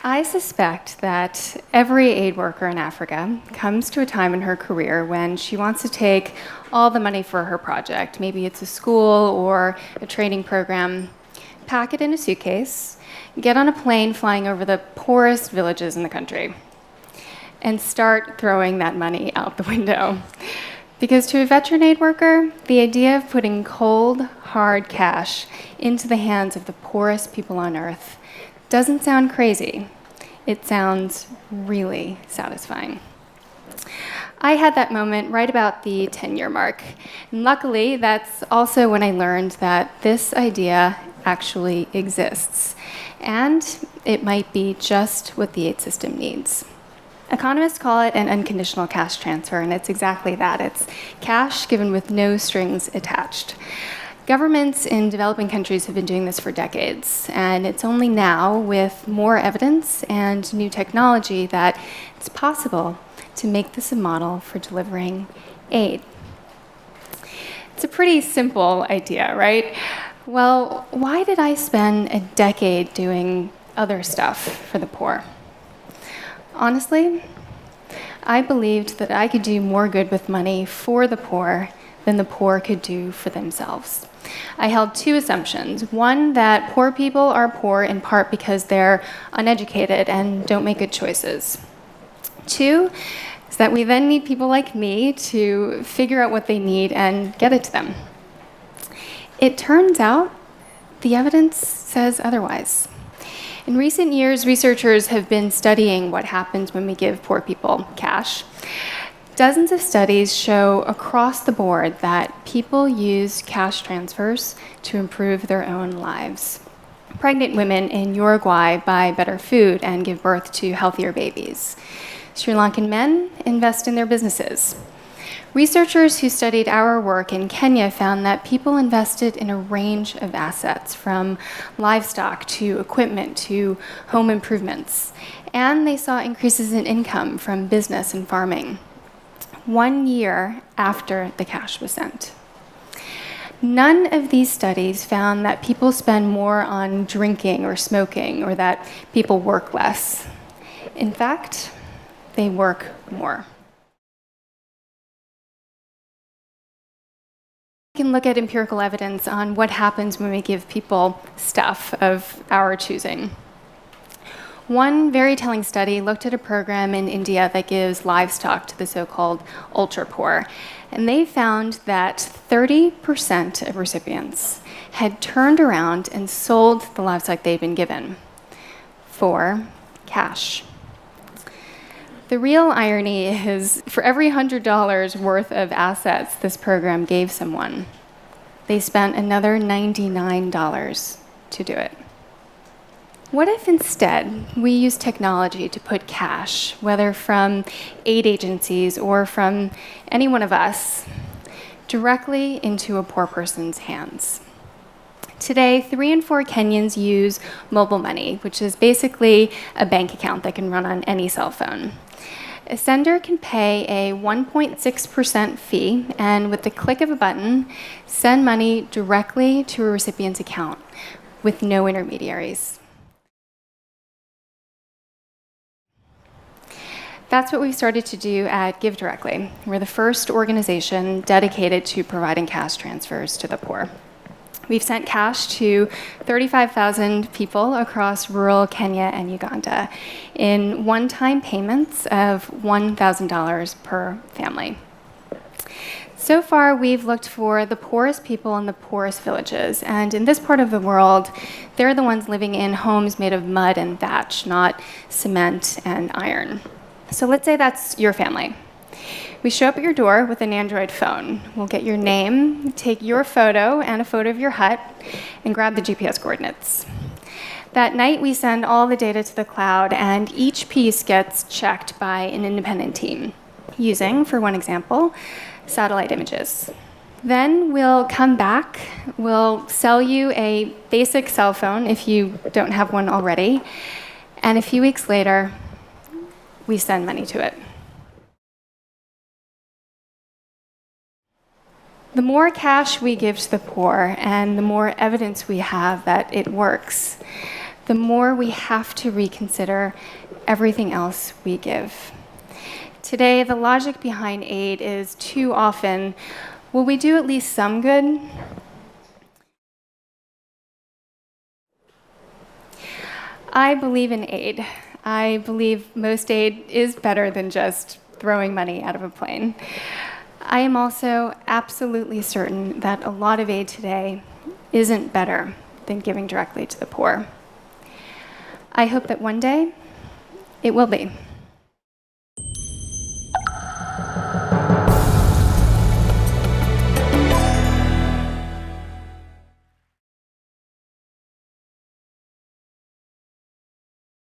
I suspect that every aid worker in Africa comes to a time in her career when she wants to take all the money for her project. Maybe it's a school or a training program, pack it in a suitcase, get on a plane flying over the poorest villages in the country, and start throwing that money out the window. Because to a veteran aid worker, the idea of putting cold, hard cash into the hands of the poorest people on earth doesn't sound crazy. It sounds really satisfying. I had that moment right about the 10-year mark. And luckily, that's also when I learned that this idea actually exists. And it might be just what the aid system needs. Economists call it an unconditional cash transfer, and it's exactly that. It's cash given with no strings attached. Governments in developing countries have been doing this for decades, and it's only now, with more evidence and new technology, that it's possible to make this a model for delivering aid. It's a pretty simple idea, right? Well, why did I spend a decade doing other stuff for the poor? Honestly, I believed that I could do more good with money for the poor than the poor could do for themselves. I held two assumptions. One, that poor people are poor in part because they're uneducated and don't make good choices. Two, is that we then need people like me to figure out what they need and get it to them. It turns out the evidence says otherwise. In recent years, researchers have been studying what happens when we give poor people cash. Dozens of studies show across the board that people use cash transfers to improve their own lives. Pregnant women in Uruguay buy better food and give birth to healthier babies. Sri Lankan men invest in their businesses. Researchers who studied our work in Kenya found that people invested in a range of assets, from livestock to equipment to home improvements. And they saw increases in income from business and farming 1 year after the cash was sent. None of these studies found that people spend more on drinking or smoking, or that people work less. In fact, they work more. We can look at empirical evidence on what happens when we give people stuff of our choosing. One very telling study looked at a program in India that gives livestock to the so-called ultra-poor, and they found that 30% of recipients had turned around and sold the livestock they'd been given for cash. The real irony is, for every $100 worth of assets this program gave someone, they spent another $99 to do it. What if instead we use technology to put cash, whether from aid agencies or from any one of us, directly into a poor person's hands? Today, 3 in 4 Kenyans use mobile money, which is basically a bank account that can run on any cell phone. A sender can pay a 1.6% fee and, with the click of a button, send money directly to a recipient's account with no intermediaries. That's what we've started to do at GiveDirectly. We're the first organization dedicated to providing cash transfers to the poor. We've sent cash to 35,000 people across rural Kenya and Uganda in one-time payments of $1,000 per family. So far, we've looked for the poorest people in the poorest villages, and in this part of the world, they're the ones living in homes made of mud and thatch, not cement and iron. So let's say that's your family. We show up at your door with an Android phone. We'll get your name, take your photo and a photo of your hut, and grab the GPS coordinates. That night, we send all the data to the cloud, and each piece gets checked by an independent team, using, for one example, satellite images. Then we'll come back, we'll sell you a basic cell phone if you don't have one already, and a few weeks later, we send money to it. The more cash we give to the poor and the more evidence we have that it works, the the more we have to reconsider everything else we give. Today, the logic behind aid is too often, will we do at least some good? I believe in aid. I believe most aid is better than just throwing money out of a plane. I am also absolutely certain that a lot of aid today isn't better than giving directly to the poor. I hope that one day it will be.